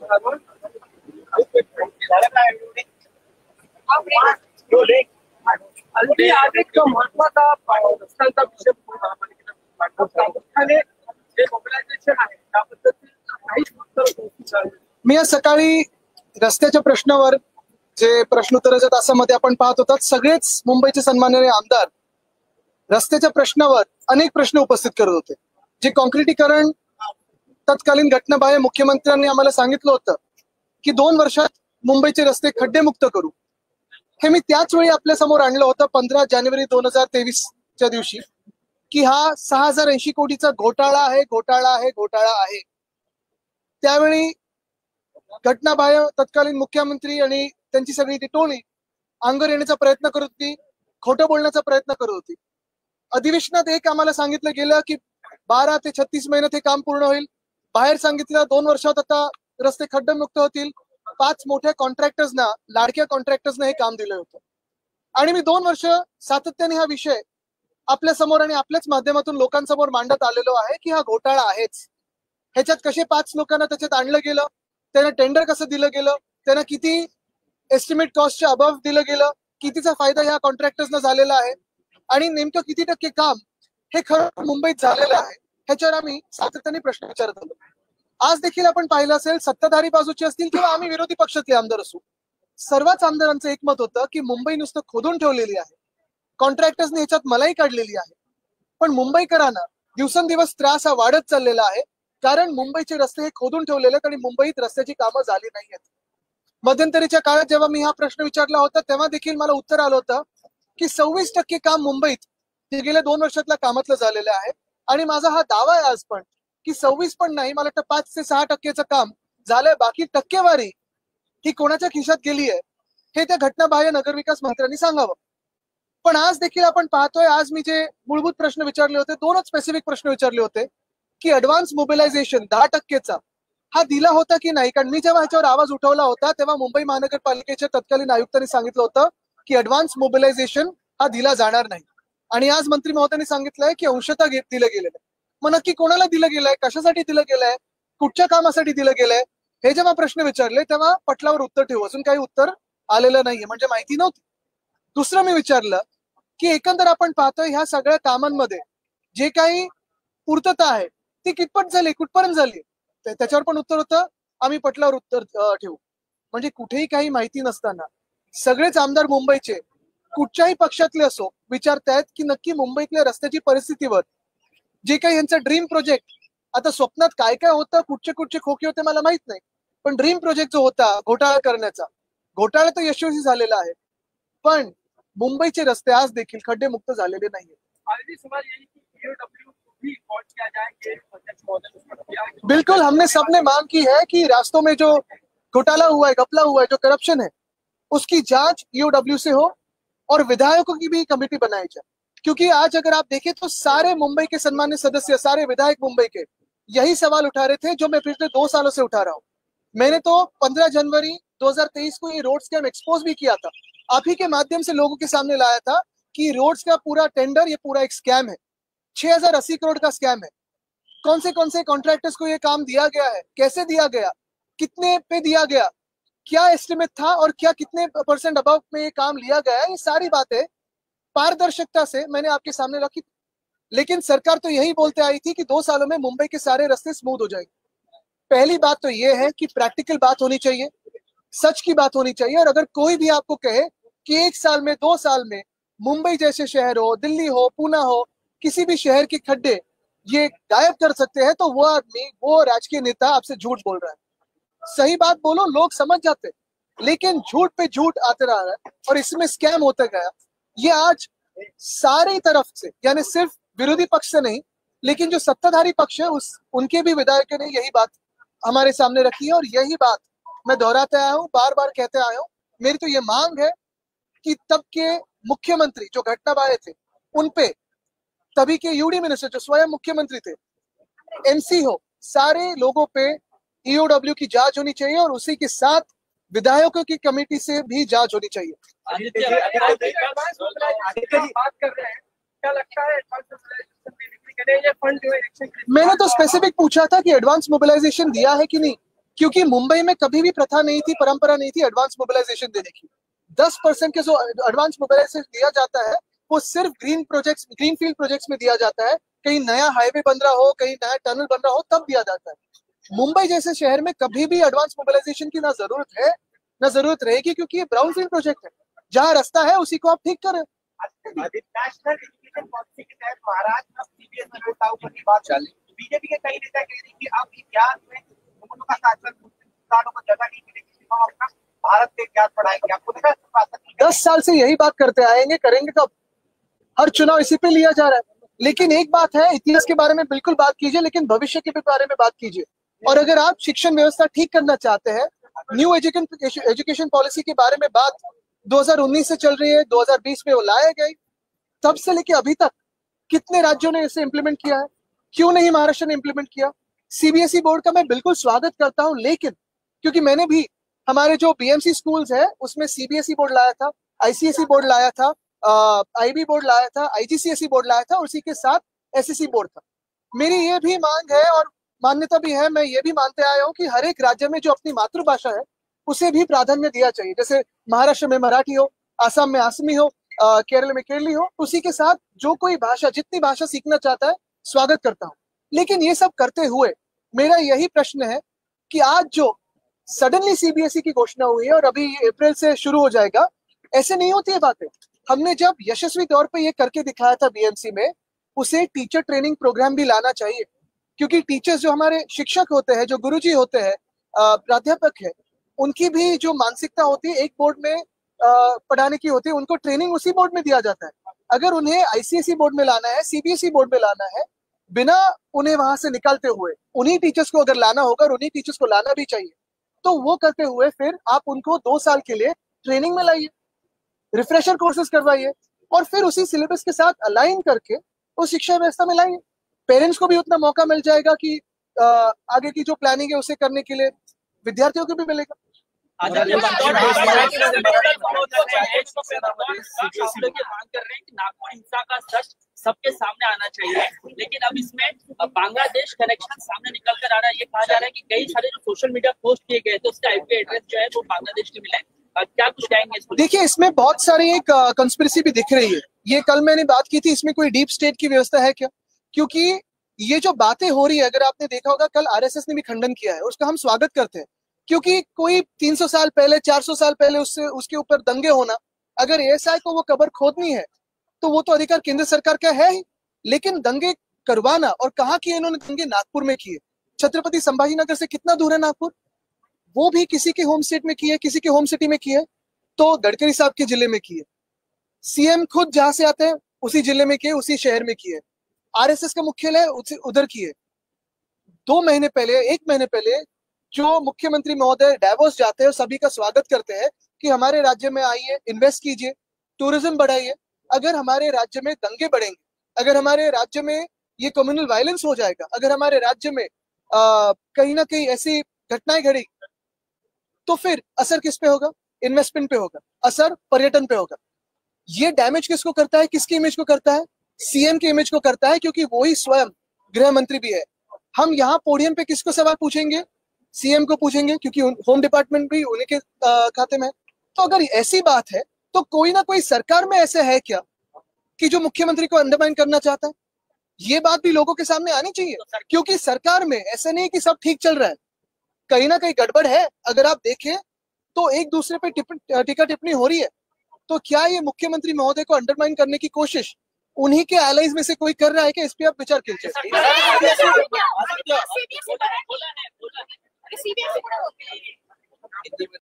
आज एक महत्वाचा रस्त्यांचा विषय प्रामुख्याने जे मोबिलायझेशन आहे त्याबद्दल काही मी आज सकाळी रस्त्याच्या प्रश्नावर जे प्रश्नोत्तराच्या तासामध्ये आपण पाहत होतात, सगळेच मुंबईचे सन्माननीय आमदार रस्त्याच्या प्रश्नावर अनेक प्रश्न उपस्थित करत होते. जे कॉन्क्रिटीकरण तत्कालीन घटनाबाह्य मुख्यमंत्र्यांनी आम्हाला सांगितलं होतं की 2 वर्षात मुंबईचे रस्ते खड्डेमुक्त करू, हे मी त्याच वेळी आपल्या समोर आणलं होतं 15 जानेवारी 2023च्या दिवशी की हा 6080 कोटीचा घोटाळा आहे. त्यावेळी घटनाबाह्य तत्कालीन मुख्यमंत्री आणि त्यांची सगळी ती टोळी अंगावर येण्याचा प्रयत्न करत होती, खोटं बोलण्याचा प्रयत्न करत होती. अधिवेशनात एक आम्हाला सांगितलं गेलं की 12 ते 36 महिन्यात हे काम पूर्ण होईल. बाहेर सांगितलं 2 वर्षात आता रस्ते खड्डेमुक्त होतील. 5 मोठ्या कॉन्ट्रॅक्टर्सना, लाडक्या कॉन्ट्रॅक्टर्सना हे काम दिलं होतं. आणि मी 2 वर्ष सातत्याने हा विषय आपल्या समोर आणि आपल्याच माध्यमातून लोकांसमोर मांडत आलेलो आहे की हा घोटाळा आहेच. ह्याच्यात कसे 5 लोकांना त्याच्यात आणलं गेलं, त्यांना टेंडर कसं दिलं गेलं, त्यांना किती एस्टिमेट कॉस्टच्या अबव दिलं गेलं, कितीचा फायदा ह्या कॉन्ट्रॅक्टर्सना झालेला आहे आणि नेमकं किती टक्के काम हे खरं मुंबईत झालेलं आहे, ह्याच्यावर आम्ही सातत्याने प्रश्न विचारत आलो. आज देखील आपण पाहिलं असेल, सत्ताधारी बाजूचे असतील किंवा आम्ही विरोधी पक्षातले आमदार असू, सर्वच आमदारांचं एकमत होतं की मुंबई नुसतं खोदून ठेवलेली आहे, कॉन्ट्रॅक्टर्सने ह्याच्यात मलाई काढलेली आहे. पण मुंबईकरांना दिवसेंदिवस त्रास हा वाढत चाललेला आहे, कारण मुंबईचे रस्ते हे खोदून ठेवलेले आहेत आणि मुंबईत रस्त्याची कामं झाली नाहीयेत. मध्यंतरीच्या काळात जेव्हा मी हा प्रश्न विचारला होता तेव्हा देखील मला उत्तर आलं होतं की 26% काम मुंबईत हे गेल्या 2 वर्षातल्या कामातलं झालेलं आहे. आणि माझा हा दावा आहे आज पण की 26 पण नाही, मला वाटतं 5 ते 6% काम झालंय. बाकी टक्केवारी ही कोणाच्या खिशात गेली आहे हे त्या घटनाबाह्य नगरविकास मंत्र्यांनी सांगावं. पण आज देखील आपण पाहतोय, आज मी जे मूलभूत प्रश्न विचारले होते, 2च स्पेसिफिक प्रश्न विचारले होते की ऍडव्हान्स मोबिलायझेशन 10%चा हा दिला होता की नाही. कारण मी जेव्हा ह्याच्यावर आवाज उठवला होता तेव्हा मुंबई महानगरपालिकेच्या तत्कालीन आयुक्तांनी सांगितलं होतं की ऍडव्हान्स मोबिलायझेशन हा दिला जाणार नाही. आणि आज मंत्री महोदयांनी सांगितलंय की अंशतः दिलं गेलेलं आहे. मग नक्की कोणाला दिलं गेलंय, कशासाठी दिलं गेलंय, कुठच्या कामासाठी दिलं गेलंय, हे जेव्हा प्रश्न विचारले तेव्हा पटलावर उत्तर ठेवू, अजून काही उत्तर आलेलं नाहीये, म्हणजे माहिती नव्हती. दुसरं मी विचारलं की एकंदर आपण पाहतोय ह्या सगळ्या कामांमध्ये जे काही पूर्तता आहे ती कितपत झाली, कुठपर्यंत झाली, त्याच्यावर पण उत्तर होतं आम्ही पटलावर उत्तर ठेवू. म्हणजे कुठेही काही माहिती नसताना सगळेच आमदार मुंबईचे कुठच्याही पक्षातले असो विचारतायत की नक्की मुंबईतल्या रस्त्याची परिस्थितीवर जे काही यांचं ड्रीम प्रोजेक्ट, आता स्वप्नात काय काय होतं, कुठचे खोके होते मला माहित नाही, पण ड्रीम प्रोजेक्ट जो होता घोटाळा करण्याचा, घोटाळा तर यशस्वी झालेला आहे, पण मुंबईचे रस्ते आज देखील खड्डेमुक्त झालेले नाहीये. बिल्कुल, हमने सबने मांग की है कि रास्तों में जो घोटाला हुआ है, घपला हुआ है, जो करप्शन है, उसकी जांच ईओडब्ल्यू से हो और विधायकों की भी कमेटी बनाई जाए. क्योंकि आज अगर आप देखें तो सारे मुंबई के सम्मानित सदस्य, सारे विधायक मुंबई के यही सवाल उठा रहे थे जो मैं पिछले 2 सालों से उठा रहा हूँ. मैंने तो 15 जनवरी 2023 को ये रोड स्कैम एक्सपोज भी किया था, आप ही के माध्यम से लोगों के सामने लाया था कि रोड्स का पूरा टेंडर ये पूरा एक स्कैम है, 6080 करोड़ का स्कैम है. कौन से कॉन्ट्रैक्टर्स को ये काम दिया गया है, कैसे दिया गया, कितने पे दिया गया, क्या एस्टिमेट था और क्या कितने % अबव में ये काम लिया गया है, ये सारी बातें पारदर्शिता से मैंने आपके सामने रखी. लेकिन सरकार तो यही बोलते आई थी कि 2 सालों में मुंबई के सारे रास्ते स्मूथ हो जाएंगे. पहली बात तो ये है कि प्रैक्टिकल बात होनी चाहिए, सच की बात होनी चाहिए. और अगर कोई भी आपको कहे कि 1 साल में 2 साल में मुंबई जैसे शहर हो, दिल्ली हो, पूना हो, किसी भी शहर के खड्डे ये गायब कर सकते हैं, तो वो आदमी, वो राजकीय नेता आपसे झूठ बोल रहा है. सही बात बोलो, लोग समझ जाते, लेकिन झूठ पे झूठ आते रहा है और इसमें स्कैम होता गया. ये आज सारी तरफ से, यानी सिर्फ विरोधी पक्ष से नहीं, लेकिन जो सत्ताधारी पक्ष है उनके भी विधायकों ने यही बात हमारे सामने रखी है. और यही बात मैं दोहराते आया हूँ, बार बार कहते आया हूँ. मेरी तो ये मांग है कि तब के मुख्यमंत्री जो घटनाबाह्य थे उनपे, तभी के यूडी मिनिस्टर जो स्वयं मुख्यमंत्री थे, एमसी हो, सारे लोगों पे ईओडब्ल्यू की जांच होनी चाहिए और उसी के साथ विधायकों की कमेटी से भी जांच होनी चाहिए. मैंने तो स्पेसिफिक पूछा था कि एडवांस मोबिलाइजेशन दिया है कि नहीं. क्योंकि मुंबई में कभी भी प्रथा नहीं थी, परंपरा नहीं थी एडवांस मोबिलाइजेशन देने की। 10% के जो एडवांस मोबिलाइजेशन दिया जाता है वो सिर्फ ग्रीन फील्ड प्रोजेक्ट्स में दिया जाता है। कहीं नया हाईवे बन रहा हो, कहीं नया टनल बन रहा हो, तब दिया जाता है। मुंबई जैसे शहर में कभी भी एडवांस मोबिलाइजेशन की ना जरूरत है ना जरूरत रहेगी, क्योंकि ये ब्राउन फील्ड प्रोजेक्ट है। जहां रास्ता है उसी को आप ठीक करें। नेशनल एजुकेशन पॉलिसी के तहत महाराष्ट्र में सीबीएसई बोर्ड लागू करने की बात चली। बीजेपी के कई नेता कह रहे हैं कि अब इतिहास में उर्दू का शासन मुस्लिमों को जगह नहीं मिलेगी, हम अपना भारत के इतिहास पढ़ाएंगे। आपको लगा 10 साल से यही बात करते आएंगे, करेंगे कब? हर चुनाव इसी पे लिया जा रहा है। लेकिन एक बात है, इतिहास के बारे में बिल्कुल बात कीजिए, लेकिन भविष्य के बारे में बात कीजिए। और अगर आप शिक्षण व्यवस्था ठीक करना चाहते हैं, न्यू एजुकेशन पॉलिसी के बारे में बात 2019 से चल रही है, 2020 में वो लाया गई, तब से लेके अभी तक कितने राज्यों ने इसे इम्प्लीमेंट किया है? क्यों नहीं महाराष्ट्र ने इम्प्लीमेंट किया? सीबीएसई बोर्ड का मैं बिल्कुल स्वागत करता हूं, लेकिन क्योंकि मैंने भी हमारे जो बीएमसी स्कूल्स है उसमें सीबीएसई बोर्ड लाया था, आईसीएसई बोर्ड लाया था, आईबी बोर्ड लाया था, आईजीसीएसई बोर्ड लाया था, और उसी के साथ एसएससी बोर्ड था। मेरी ये भी मांग है और मान्यता भी है, मैं ये भी मानते आया हूँ कि हर एक राज्य में जो अपनी मातृभाषा है उसे भी प्राधान्य दिया चाहिए। जैसे महाराष्ट्र में मराठी हो, आसाम में आसमी हो, केरल में केरली हो, उसी के साथ जो कोई भाषा, जितनी भाषा सीखना चाहता है, स्वागत करता हूँ। लेकिन ये सब करते हुए मेरा यही प्रश्न है कि आज जो सडनली सीबीएसई की घोषणा हुई है और अभी अप्रैल से शुरू हो जाएगा, ऐसे नहीं होती है बातें। हमने जब यशस्वी तौर पे ये करके दिखाया था बीएमसी में, उसे टीचर ट्रेनिंग प्रोग्राम भी लाना चाहिए, क्योंकि टीचर्स जो हमारे शिक्षक होते हैं, जो गुरुजी होते हैं, प्राध्यापक है, उनकी भी जो मानसिकता होती है एक बोर्ड में पढ़ाने की होती है, उनको ट्रेनिंग उसी बोर्ड में दिया जाता है। अगर उन्हें आईसीएसई बोर्ड में लाना है, सीबीएसई बोर्ड में लाना है, बिना उन्हें वहां से निकालते हुए उन्हीं टीचर्स को अगर लाना होगा, और उन्हीं टीचर्स को लाना भी चाहिए, तो वो करते हुए फिर आप उनको 2 साल के लिए ट्रेनिंग में लाइए, रिफ्रेशर कोर्सेज करवाइए, और फिर उसी सिलेबस के साथ अलाइन करके उस शिक्षा व्यवस्था में लाइए। पेरेंट्स को भी उतना मौका मिल जाएगा कि आगे की जो प्लानिंग है उसे करने के लिए विद्यार्थियों को भी मिलेगा। मांग कर रहे हैं कि नागपुर हिंसा का सच सबके सामने आना चाहिए, लेकिन अब इसमें बांग्लादेश कनेक्शन सामने निकल कर आ रहा है। ये कहा जा रहा है कि कई सारे जो सोशल मीडिया पोस्ट किए गए थे उसके आईपी एड्रेस जो है वो बांग्लादेश के मिले। क्या कुछ कहेंगे इसको? देखिए, इसमें बहुत सारी एक कंस्पिरेसी भी दिख रही है। ये कल मैंने बात की थी, इसमें कोई डीप स्टेट की व्यवस्था है क्या? क्योंकि ये जो बातें हो रही है, अगर आपने देखा होगा, कल आरएसएस ने भी खंडन किया है, उसका हम स्वागत करते हैं। क्योंकि कोई 300 साल पहले, 400 साल पहले उसके ऊपर दंगे होना, अगर एएसआई को वो कब्र खोदनी है तो वो तो अधिकार केंद्र सरकार का है ही। लेकिन दंगे करवाना, और कहाँ किए इन्होंने दंगे? नागपुर में किए। छत्रपति संभाजीनगर से कितना दूर है नागपुर? वो भी किसी के होम स्टेट में किए, किसी के होम सिटी में किए, तो गडकरी साहब के जिले में किए। सीएम खुद जहां से आते हैं उसी जिले में किए, उसी शहर में किए। आरएसएस का मुख्यालय उधर किए। 2 महीने पहले, 1 महीने पहले जो मुख्यमंत्री महोदय डावोस जाते हैं, सभी का स्वागत करते हैं कि हमारे राज्य में आइए, इन्वेस्ट कीजिए, टूरिज्म बढ़ाइए। अगर हमारे राज्य में दंगे बढ़ेंगे, अगर हमारे राज्य में ये कम्युनल वायलेंस हो जाएगा, अगर हमारे राज्य में कहीं ना कहीं ऐसी घटनाएं घड़ी, तो फिर असर किस पे होगा? इन्वेस्टमेंट पे होगा, असर पर्यटन पे होगा। ये डैमेज किसको करता है? किसकी इमेज को करता है? सीएम की इमेज को करता है, क्योंकि वो ही स्वयं गृह मंत्री भी है। हम यहाँ पोडियम पे किसको सवाल पूछेंगे? सीएम को पूछेंगे, क्योंकि होम डिपार्टमेंट भी उन्हीं के खाते में है। तो अगर ऐसी बात है तो कोई ना कोई सरकार में ऐसा है क्या कि जो मुख्यमंत्री को अंडरमाइन करना चाहता है? ये बात भी लोगों के सामने आनी चाहिए, क्योंकि सरकार में ऐसा नहीं कि सब ठीक चल रहा है, कहीं ना कहीं गड़बड़ है। अगर आप देखें तो एक दूसरे पे टीका टिप्पणी हो रही है। तो क्या ये मुख्यमंत्री महोदय को अंडरमाइन करने की कोशिश उन्हीं के एलाइज में से कोई कर रहा है कि इस पे आप विचार कीजिए।